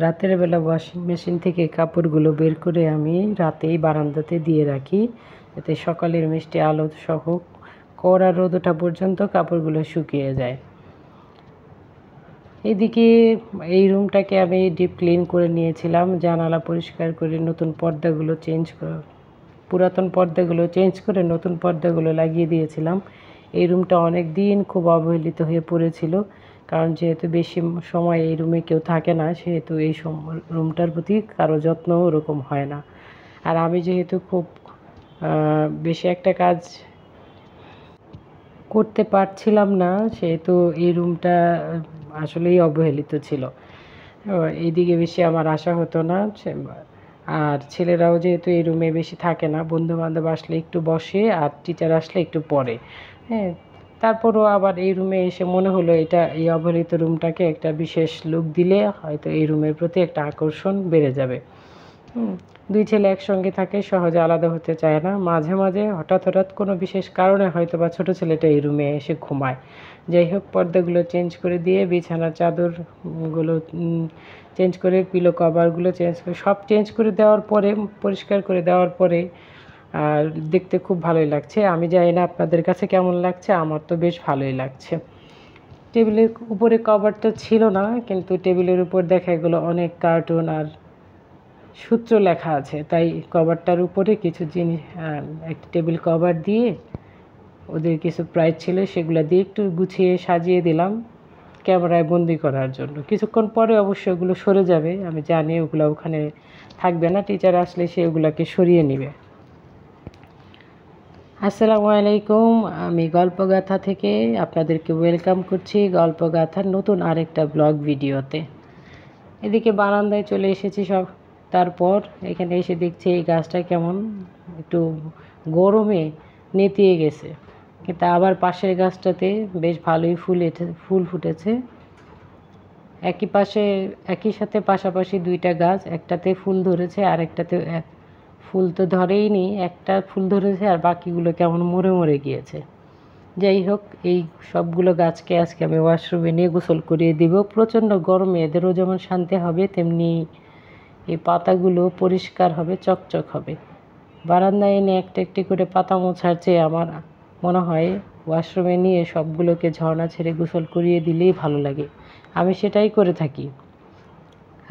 রাতের বেলা washing machine থেকে কাপড়গুলো বের করে আমি রাতেই বারান্দাতে দিয়ে রাখি, যাতে সকালের মিষ্টি আলো সহ কড়া রোদ ওঠা পর্যন্ত কাপড়গুলো শুকিয়ে যায়। এদিকে এই রুমটাকে আমি ডিপ ক্লিন করে নিয়েছিলাম, জানালা পরিষ্কার করে নতুন পর্দাগুলো পুরাতন পর্দাগুলো চেঞ্জ করে নতুন পর্দাগুলো লাগিয়ে দিয়েছিলাম। এই রুমটা অনেক দিন খুব অবহেলিত হয়ে পড়েছিল, কারণ যেহেতু বেশি সময় এই রুমে কেউ থাকে না, সেহেতু এই রুমটার প্রতি কারো যত্ন ওরকম হয় না। আর আমি যেহেতু খুব বেশি একটা কাজ করতে পারছিলাম না, সেহেতু এই রুমটা আসলেই অবহেলিত ছিল। এইদিকে বেশি আমার আসা হতো না, আর ছেলেরাও যেহেতু এই রুমে বেশি থাকে না, বন্ধুবান্ধব আসলে একটু বসে আর টিচার আসলে একটু পড়ে। হ্যাঁ, তারপরও আবার এই রুমে এসে মনে হলো এই অবহেলিত রুমটাকে একটা বিশেষ লুক দিলে হয়তো এই রুমের প্রতি একটা আকর্ষণ বেড়ে যাবে। দুই ছেলে একসঙ্গে থাকে, সহজে আলাদা হতে চায় না। মাঝে মাঝে হঠাৎ কোনো বিশেষ কারণে হয়তো বা ছোটো ছেলেটা এই রুমে এসে ঘুমায়। যাই হোক, পর্দাগুলো চেঞ্জ করে দিয়ে বিছানার চাদরগুলো চেঞ্জ করে, পিলো কভারগুলো চেঞ্জ করে, সব চেঞ্জ করে দেওয়ার পরে, পরিষ্কার করে দেওয়ার পরে আর দেখতে খুব ভালোই লাগছে। আমি জানি না আপনাদের কাছে কেমন লাগছে, আমার তো বেশ ভালোই লাগছে। টেবিলের উপরে কভারটা ছিল না, কিন্তু টেবিলের উপর দেখা গেলো অনেক কার্টুন আর সূত্র লেখা আছে, তাই কভারটার উপরে কিছু জিনিস, একটা টেবিল কভার দিয়ে ওদের কিছু প্রাইজ ছিল সেগুলো দিয়ে একটু গুছিয়ে সাজিয়ে দিলাম ক্যামেরায় বন্দি করার জন্য। কিছুক্ষণ পরে অবশ্যই ওগুলো সরে যাবে, আমি জানি ওগুলো ওখানে থাকবে না, টিচার আসলে সে ওগুলোকে সরিয়ে নেবে। আসসালামু আলাইকুম, আমি গল্পগাথা থেকে আপনাদেরকে ওয়েলকাম করছি গল্পগাথার নতুন আরেকটা ব্লগ ভিডিওতে। এদিকে বারান্দায় চলে এসেছি সব, তারপর এখানে এসে দেখছি এই গাছটা কেমন একটু গরমে নেতিয়ে গেছে, কিন্তু আবার পাশের গাছটাতে বেশ ভালোই ফুল ফুটেছে। একই সাথে পাশাপাশি দুইটা গাছ, একটাতে ফুল ধরেছে আর একটাতে ফুল তো ধরেইনি, একটা ফুল ধরেছে আর বাকিগুলো কেমন মরে মরে গিয়েছে। যাই হোক, এই সবগুলো গাছকে আজকে আমি ওয়াশরুমে নিয়ে গোসল করিয়ে দিব। প্রচণ্ড গরমে এদেরও যেমন শান্তি হবে, তেমনি এই পাতাগুলো পরিষ্কার হবে, চকচক হবে। বারান্দায় এনে একটা একটি করে পাতা মোছার চেয়ে আমার মনে হয় ওয়াশরুমে নিয়ে সবগুলোকে ঝর্ণা ছেড়ে গোসল করিয়ে দিলেই ভালো লাগে। আমি সেটাই করে থাকি।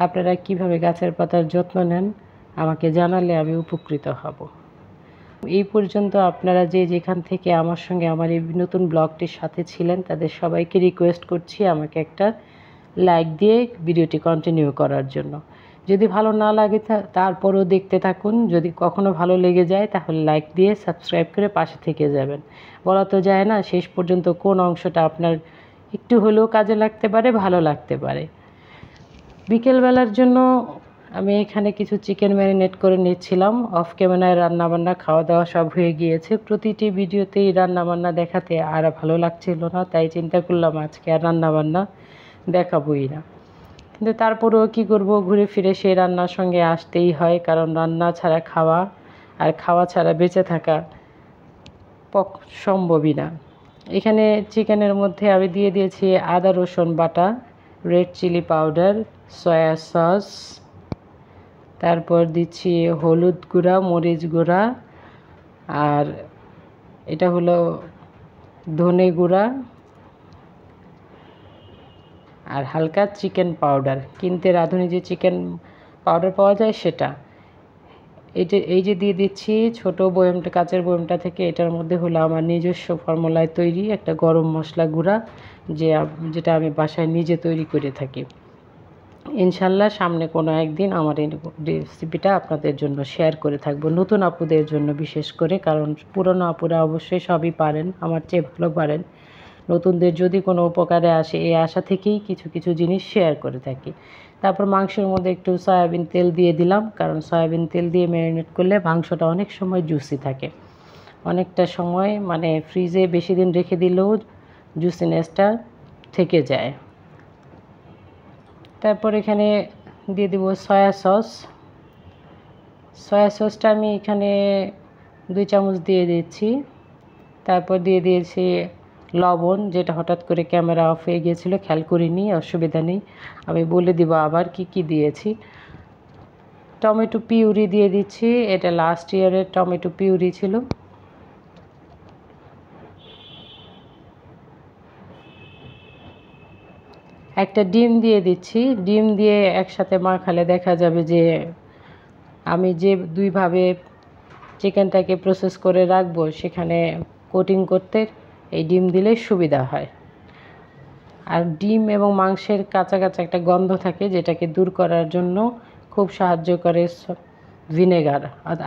আপনারা কিভাবে গাছের পাতার যত্ন নেন আমাকে জানালে আমি উপকৃত হব। এই পর্যন্ত আপনারা যে যেখান থেকে আমার সঙ্গে আমার এই নতুন ব্লগটির সাথে ছিলেন, তাদের সবাইকে রিকোয়েস্ট করছি আমাকে একটা লাইক দিয়ে ভিডিওটি কন্টিনিউ করার জন্য। যদি ভালো না লাগে তারপরও দেখতে থাকুন, যদি কখনো ভালো লেগে যায় তাহলে লাইক দিয়ে সাবস্ক্রাইব করে পাশে থেকে যাবেন। বলা তো যায় না শেষ পর্যন্ত কোন অংশটা আপনার একটু হলেও কাজে লাগতে পারে, ভালো লাগতে পারে। বিকেলবেলার জন্য আমি এখানে কিছু চিকেন ম্যারিনেট করে নিচ্ছিলাম। অফ ক্যামেরায় রান্নাবান্না খাওয়া দাওয়া সব হয়ে গিয়েছে। প্রতিটি ভিডিওতেই রান্নাবান্না দেখাতে আর ভালো লাগছিল না, তাই চিন্তা করলাম আজকে আর রান্নাবান্না দেখাবোই না। কিন্তু তারপরেও কী করব, ঘুরে ফিরে সেই রান্নার সঙ্গে আসতেই হয়, কারণ রান্না ছাড়া খাওয়া আর খাওয়া ছাড়া বেঁচে থাকা সম্ভবই না। এখানে চিকেনের মধ্যে আমি দিয়ে দিয়েছি আদা রসুন বাটা, red chilli powder, soya sauce, তারপর দিচ্ছি হলুদ গুঁড়া, মরিচ গুঁড়া, আর এটা হলো ধনে গুঁড়া, আর হালকা চিকেন পাউডার, কিনতে রাঁধুনি যে চিকেন পাউডার পাওয়া যায় সেটা। এই যে দিয়ে দিচ্ছি ছোটো বয়মটা, কাচের বয়মটা থেকে। এটার মধ্যে হলো আমার নিজস্ব ফর্মুলায় তৈরি একটা গরম মশলা গুঁড়া, যেটা আমি বাসায় নিজে তৈরি করে থাকি। ইনশাল্লাহ সামনে কোনো একদিন আমার এই রেসিপিটা আপনাদের জন্য শেয়ার করে থাকবো, নতুন আপুদের জন্য বিশেষ করে, কারণ পুরনো আপুরা অবশ্যই সবই পারেন, আমার চেয়ে ভালো পারেন। নতুনদের যদি কোনো উপকারে আসে এই আশা থেকেই কিছু কিছু জিনিস শেয়ার করে থাকি। তারপর মাংসের মধ্যে একটু সয়াবিন তেল দিয়ে দিলাম, কারণ সয়াবিন তেল দিয়ে ম্যারিনেট করলে মাংসটা অনেক সময় জুসি থাকে, অনেকটা সময় মানে ফ্রিজে বেশি দিন রেখে দিলেও জুসিনেসটা থেকে যায়। তারপর এখানে দিয়ে দেব সয়া সসটা আমি এখানে 2 চামচ দিয়ে দিচ্ছি। তারপর দিয়ে দিয়েছি লবণ, যেটা হঠাৎ করে ক্যামেরা অফ হয়ে গিয়েছিল, খেয়াল করিনি, অসুবিধা নেই, আমি বলে দিব আবার কি কি দিয়েছি। টমেটো পিউরি দিয়ে দিচ্ছি, এটা লাস্ট ইয়ারের টমেটো পিউরি ছিল। একটা ডিম দিয়ে দিচ্ছি, ডিম দিয়ে একসাথে মাখালে দেখা যাবে যে আমি যে দুইভাবে চিকেনটাকে প্রসেস করে রাখবো সেখানে কোটিং করতে এই ডিম দিলে সুবিধা হয়। আর ডিম এবং মাংসের কাঁচা কাঁচা একটা গন্ধ থাকে, যেটাকে দূর করার জন্য খুব সাহায্য করে ভিনেগার।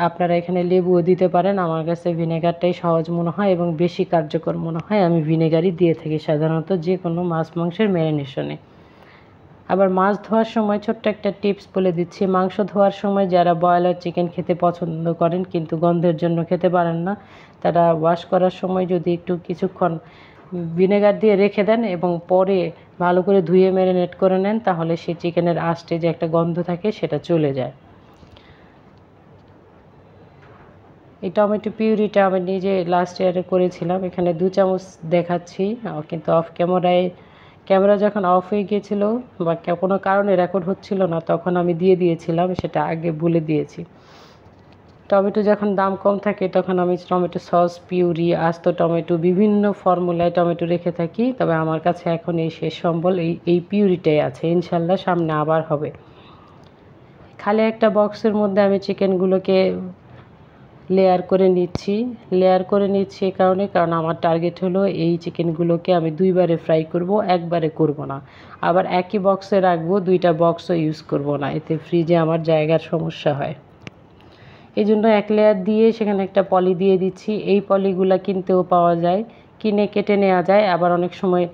আপনারা এখানে লেবুও দিতে পারেন, আমার কাছে ভিনেগারটাই সহজ মনে হয় এবং বেশি কার্যকর মনে হয়। আমি ভিনেগারই দিয়ে থাকি সাধারণত যে কোনো মাছ মাংসের ম্যারিনেশনে। আবার মাছ ধোয়ার সময় ছোট্ট একটা টিপস বলে দিচ্ছি, মাংস ধোয়ার সময় যারা ব্রয়লার চিকেন খেতে পছন্দ করেন কিন্তু গন্ধের জন্য খেতে পারেন না, তারা ওয়াশ করার সময় যদি একটু কিছুক্ষণ ভিনেগার দিয়ে রেখে দেন এবং পরে ভালো করে ধুয়ে ম্যারিনেট করে নেন, তাহলে সেই চিকেনের আঁশটে যে একটা গন্ধ থাকে সেটা চলে যায়। এই টমেটো পিউরিটা আমি নিজে লাস্ট ইয়ারে করেছিলাম, এখানে 2 চামচ দেখাচ্ছি, কিন্তু অফ ক্যামেরা যখন অফ হয়ে গিয়েছিল বা কোনো কারণে রেকর্ড হচ্ছিল না তখন আমি দিয়ে দিয়েছিলাম, সেটা আগে বলে দিয়েছি। টমেটো যখন দাম কম থাকে তখন আমি টমেটো সস, পিউরি, আস্ত টমেটো, বিভিন্ন ফর্মুলায় টমেটো রেখে থাকি, তবে আমার কাছে এখন এই শেষ সম্বল এই পিউরিটাই আছে, ইনশাল্লাহ সামনে আবার হবে। খালি একটা বক্সের মধ্যে আমি চিকেনগুলোকে লেয়ার করে নিচ্ছি এই কারণ আমার টার্গেট হলো এই চিকেনগুলোকে আমি 2বারে ফ্রাই করব, একবারে করব না। আবার একই বক্সে রাখবো, 2টা বক্সও ইউজ করব না, এতে ফ্রিজে আমার জায়গার সমস্যা হয়। এই জন্য এক লেয়ার দিয়ে সেখানে একটা পলি দিয়ে দিচ্ছি। এই পলিগুলো কিনতেও পাওয়া যায়, কিনে কেটে নেওয়া যায়, আবার অনেক সময়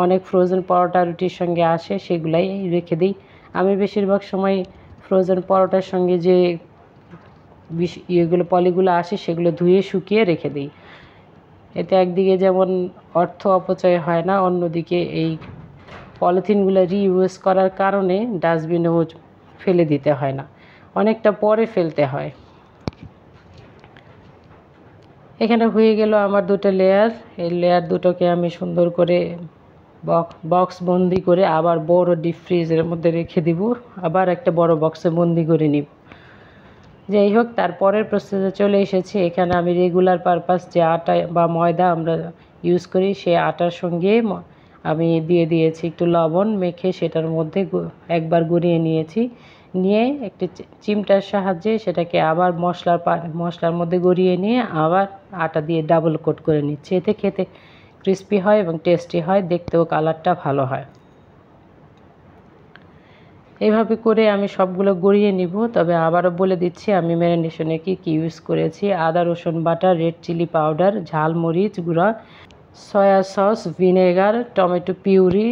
অনেক ফ্রোজেন পরোটা রুটির সঙ্গে আসে, সেগুলাই রেখে দিই। আমি বেশিরভাগ সময় ফ্রোজেন পরোটার সঙ্গে যে পলিগুলো আসে সেগুলো ধুয়ে শুকিয়ে রেখে দিই। এতে একদিকে যেমন অর্থ অপচয় হয় না, অন্যদিকে এই পলিথিনগুলো রিইউজ করার কারণে ডাস্টবিনেও ফেলে দিতে হয় না, অনেকটা পরে ফেলতে হয়। এখানে হয়ে গেল আমার 2টা লেয়ার। এই লেয়ার দুটোকে আমি সুন্দর করে বক্স বন্দি করে আবার বড় ডিপ ফ্রিজের মধ্যে রেখে দিব, আবার একটা বড় বক্সে বন্দি করে নিব। যাই হোক, তারপরের প্রসেসে চলে এসেছি। এখানে আমি রেগুলার পারপাস যে আটা বা ময়দা আমরা ইউজ করি, সেই আটার সঙ্গে আমি দিয়ে দিয়েছি একটু লবণ মেখে, সেটার মধ্যে একবার গড়িয়ে নিয়েছি, নিয়ে একটি চিমটার সাহায্যে সেটাকে আবার মশলার মধ্যে গড়িয়ে নিয়ে আবার আটা দিয়ে ডাবল কোট করে নিচ্ছি। এতে খেতে ক্রিস্পি হয় এবং টেস্টি হয়, দেখতেও কালারটা ভালো হয়। এইভাবে করে আমি সবগুলো গড়িয়ে নিব। তবে আবারও বলে দিচ্ছি আমি ম্যারিনেশনে কি ইউজ করেছি: আদা রসুন বাটা, রেড চিলি পাউডার, ঝাল মরিচ গুঁড়া, soya sauce, vinegar, tomato puree,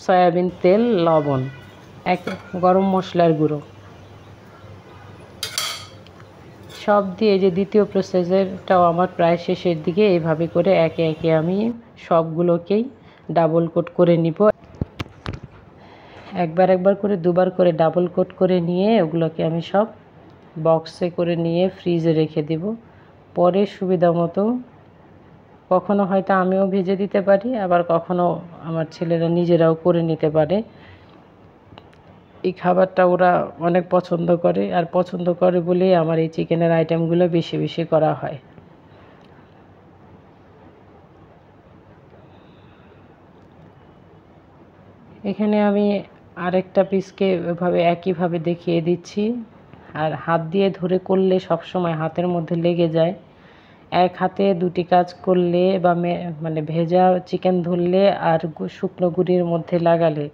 soybean তেল, লবণ, গরম মশলার গুঁড়ো সব দিয়ে। যে দ্বিতীয় প্রসেসেরটাও আমার প্রায় শেষের দিকে। এইভাবে করে একে একে আমি সবগুলোকেই ডাবল কোট করে নিব। একবার করে 2বার করে ডাবল কোট করে নিয়ে ওগুলোকে আমি সব বক্সে করে নিয়ে ফ্রিজে রেখে দেব। পরে সুবিধা মতো কখনো হয়তো আমিও ভেজে দিতে পারি, আবার কখনো আমার ছেলেরা নিজেরাও করে নিতে পারে। এই খাবারটা ওরা অনেক পছন্দ করে, আর পছন্দ করে বলেই আমার এই চিকেনের আইটেমগুলো বেশি বেশি করা হয়। এখানে আমি আরেকটা পিসকে এভাবে একইভাবে দেখিয়ে দিচ্ছি। আর হাত দিয়ে ধরে করলে সবসময় হাতের মধ্যে লেগে যায়। এক হাতে 2টি কাজ করলে বা মানে ভেজা চিকেন ধরলে আর শুকনো গুঁড়ির মধ্যে লাগালে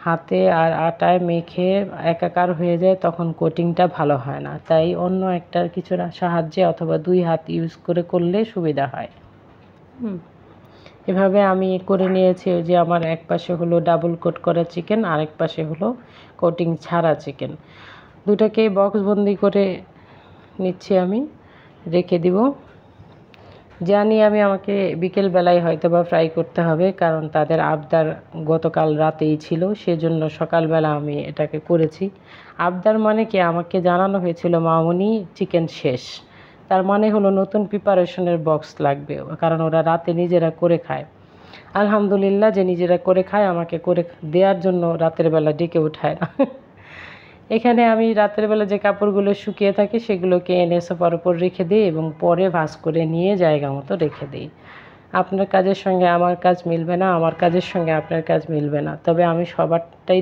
হাতে আর আটায় মেখে একাকার হয়ে যায়, তখন কোটিংটা ভালো হয় না। তাই অন্য একটা কিছুর সাহায্যে অথবা 2 হাত ইউজ করলে সুবিধা হয়। এভাবে আমি করে নিয়েছি যে আমার এক পাশে হলো ডাবল কোট করা চিকেন, আরেক পাশে হলো কোটিং ছাড়া চিকেন। দুটাকেই বক্স বন্দি করে নিচ্ছি, আমি রেখে দিব। জানি আমাকে বিকেলবেলায় হয়তো বা ফ্রাই করতে হবে, কারণ তাদের আবদার গতকাল রাতেই ছিল, সেজন্য সকালবেলা আমি এটাকে করেছি। আবদার মানে কি, আমাকে জানানো হয়েছিল মামুনি চিকেন শেষ, তার মানে হলো নতুন প্রিপারেশনের বক্স লাগবে, কারণ ওরা রাতে নিজেরা করে খায়। আলহামদুলিল্লাহ যে নিজেরা করে খায়, আমাকে করে দেওয়ার জন্য রাতের বেলা ডেকে উঠায় না। এখানে আমি রাতের বেলা যে কাপড়গুলো শুকিয়ে থাকে সেগুলোকে এনে সোফার উপর রেখে দিই এবং পরে ভাঁজ করে নিয়ে জায়গা মতো রেখে দিই। আপনার কাজের সঙ্গে আমার কাজ মিলবে না, আমার কাজের সঙ্গে আপনার কাজ মিলবে না, তবে আমি সবারটাই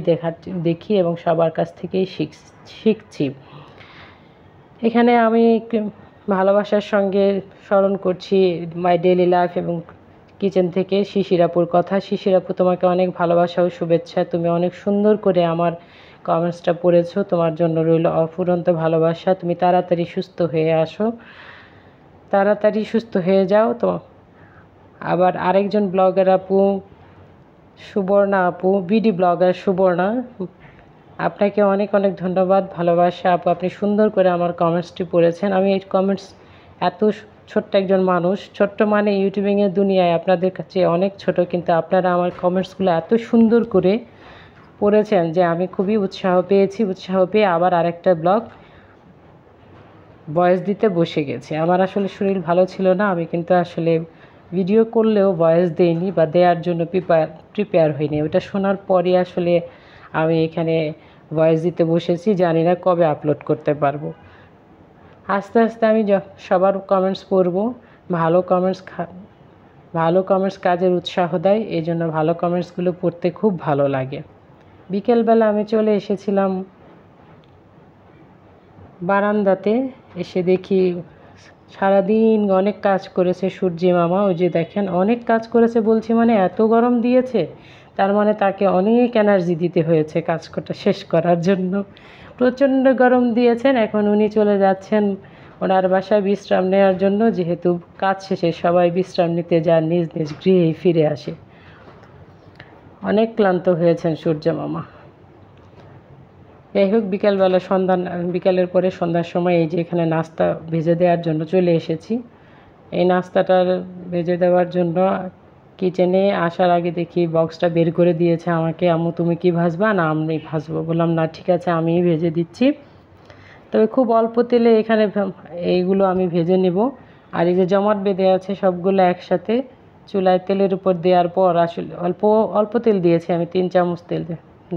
দেখি এবং সবার কাছ থেকেই শিখছি। এখানে আমি ভালোবাসার সঙ্গে স্মরণ করছি মাই ডেইলি লাইফ এবং কিচেন থেকে শিশির আপুর কথা। শিশির আপু, তোমাকে অনেক ভালোবাসা ও শুভেচ্ছা। তুমি অনেক সুন্দর করে আমার কমেন্টসটা পড়েছো, তোমার জন্য রইল অফুরন্ত ভালোবাসা। তুমি তাড়াতাড়ি সুস্থ হয়ে আসো, তাড়াতাড়ি সুস্থ হয়ে যাও। তো আবার আরেকজন ব্লগার আপু সুবর্ণা আপু, বিডি ব্লগার সুবর্ণা, আপনাকে অনেক অনেক ধন্যবাদ, ভালোবাসা আপু। আপনি সুন্দর করে আমার কমেন্টসটি পড়েছেন। আমি এই কমেন্টস, এত ছোট্ট একজন মানুষ, ছোট্ট মানে ইউটিউবিংয়ের দুনিয়ায় আপনাদের কাছে অনেক ছোট, কিন্তু আপনারা আমার কমেন্টসগুলো এত সুন্দর করে পড়েছেন যে আমি খুবই উৎসাহ পেয়েছি। উৎসাহ পেয়ে আবার আরেকটা ব্লগ ভয়েস দিতে বসে গেছি। আমার আসলে শরীর ভালো ছিল না, আমি কিন্তু আসলে ভিডিও করলেও ভয়েস দেইনি বা দেওয়ার জন্য প্রিপেয়ার হইনি। ওটা শোনার পরই আসলে আমি এখানে ভয়েস দিতে বসেছি, জানি না কবে আপলোড করতে পারবো। আস্তে আস্তে আমি সবার কমেন্টস পড়ব। ভালো কমেন্টস কাজের উৎসাহ দেয়, এই জন্য ভালো কমেন্টসগুলো পড়তে খুব ভালো লাগে। বিকেলবেলা আমি চলে এসেছিলাম বারান্দাতে, এসে দেখি সারাদিন অনেক কাজ করেছে সূর্যি মামা। ওই যে দেখেন, অনেক কাজ করেছে বলছি মানে এত গরম দিয়েছে, তার মানে তাকে অনেক এনার্জি দিতে হয়েছে কাজটা শেষ করার জন্য। প্রচণ্ড গরম দিয়েছেন। এখন উনি চলে যাচ্ছেন ওনার বাসায় বিশ্রাম নেওয়ার জন্য, যেহেতু কাজ শেষে সবাই বিশ্রাম নিতে যান, নিজ নিজ গৃহেই ফিরে আসে। অনেক ক্লান্ত হয়েছেন সূর্য মামা। যাই হোক, বিকালের পরে সন্ধ্যার সময় এই যে এখানে নাস্তা ভেজে দেওয়ার জন্য চলে এসেছি। এই নাস্তাটা ভেজে দেওয়ার জন্য কিচেনে আসার আগে দেখি বক্সটা বের করে দিয়েছে আমাকে, আম্মু তুমি কি ভাজবা না আমি ভাজবো? বললাম না, ঠিক আছে আমিই ভেজে দিচ্ছি। তবে খুব অল্প তেলে এখানে এইগুলো আমি ভেজে নেব। আর এই যে জমাট বেঁধে আছে সবগুলো একসাথে চুলায় তেলের উপর দেওয়ার পর, আসলে অল্প তেল দিয়েছি আমি, 3 চামচ তেল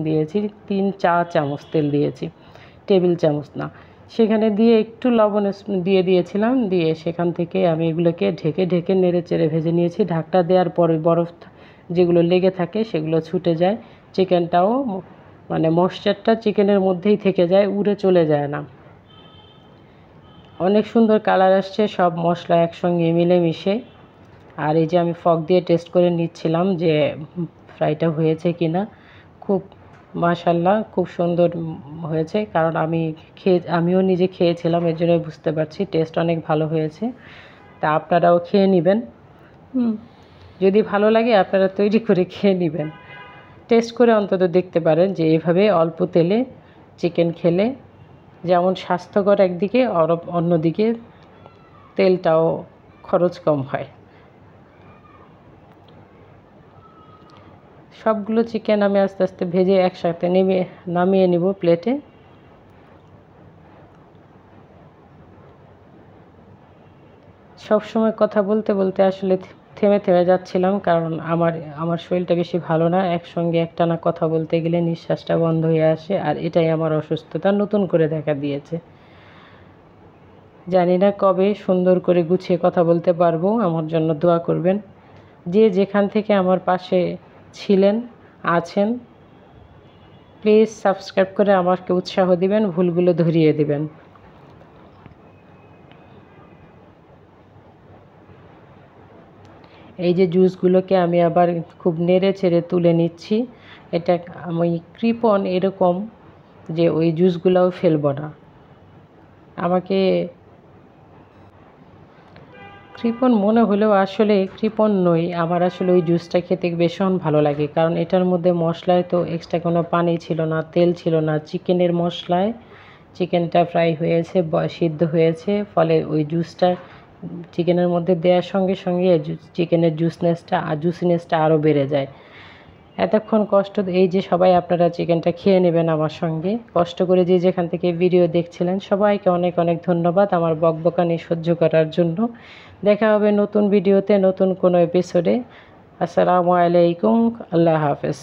দিয়েছি, 3-4 চামচ তেল দিয়েছি, টেবিল চামচ না। সেখানে দিয়ে একটু লবণ দিয়ে দিয়েছিলাম, দিয়ে সেখান থেকে আমি এগুলোকে ঢেকে ঢেকে নেড়ে চেড়ে ভেজে নিয়েছি। ঢাকটা দেওয়ার পরে বরফ যেগুলো লেগে থাকে সেগুলো ছুটে যায়। চিকেনটাও মানে ময়েশ্চারটা চিকেনের মধ্যেই থেকে যায়, উড়ে চলে যায় না। অনেক সুন্দর কালার আসছে সব মশলা একসঙ্গে মিলেমিশে। আর এই যে আমি ফক দিয়ে টেস্ট করে নিচ্ছিলাম যে ফ্রাইটা হয়েছে কিনা। খুব মাশাআল্লাহ, খুব সুন্দর হয়েছে, কারণ আমিও নিজে খেয়েছিলাম, এর জন্য বুঝতে পারছি টেস্ট অনেক ভালো হয়েছে। তা আপনারাও খেয়ে নেবেন, যদি ভালো লাগে আপনারা তৈরি করে খেয়ে নেবেন। টেস্ট করে অন্তত দেখতে পারেন যে এভাবে অল্প তেলে চিকেন খেলে যেমন স্বাস্থ্যকর একদিকে, অন্যদিকে তেলটাও খরচ কম হয়। সবগুলো চিকেন আমি আস্তে আস্তে ভেজে একসাথে নামিয়ে নিব প্লেটে। সব সময় কথা বলতে বলতে আসলে থেমে থেমে যাচ্ছিলাম, কারণ আমার শরীরটা বেশি ভালো না। একসঙ্গে একটানা কথা বলতে গেলে নিঃশ্বাসটা বন্ধ হয়ে আসে, আর এটাই আমার অসুস্থতা নতুন করে দেখা দিয়েছে। জানি না কবে সুন্দর করে গুছিয়ে কথা বলতে পারবো। আমার জন্য দোয়া করবেন। যে যেখান থেকে আমার পাশে ছিলেন আছেন, প্লিজ সাবস্ক্রাইব করে আমাকে উৎসাহ দিবেন, ভুলগুলো ধরিয়ে দিবেন। এই যে জুসগুলোকে আমি আবার খুব নেড়ে চেড়ে তুলে নিচ্ছি। এটা আমি কৃপণ এরকম যে ওই জুসগুলোও ফেলবো না। আমাকে কৃপণ মনে হলেও আসলে কৃপণ নই। আমার আসলে ওই জুসটা খেতে ভীষণ ভালো লাগে, কারণ এটার মধ্যে মশলায় তো এক্সট্রা কোনো পানি ছিল না, তেল ছিল না। চিকেনের মশলায় চিকেনটা ফ্রাই হয়েছে, সিদ্ধ হয়েছে, ফলে ওই জুসটা চিকেনের মধ্যে দেওয়ার সঙ্গে সঙ্গে চিকেনের জুসিনেসটা আরও বেড়ে যায়। এতক্ষণ কষ্ট এই যে সবাই আপনারা চিকেনটা খেয়ে নেবেন আমার সঙ্গে, কষ্ট করে যে যেখান থেকে ভিডিও দেখছিলেন সবাইকে অনেক অনেক ধন্যবাদ আমার বকবকানি সহ্য করার জন্য। দেখা হবে নতুন ভিডিওতে, নতুন কোনো এপিসোডে। আসসালামু আলাইকুম, আল্লাহ হাফেজ।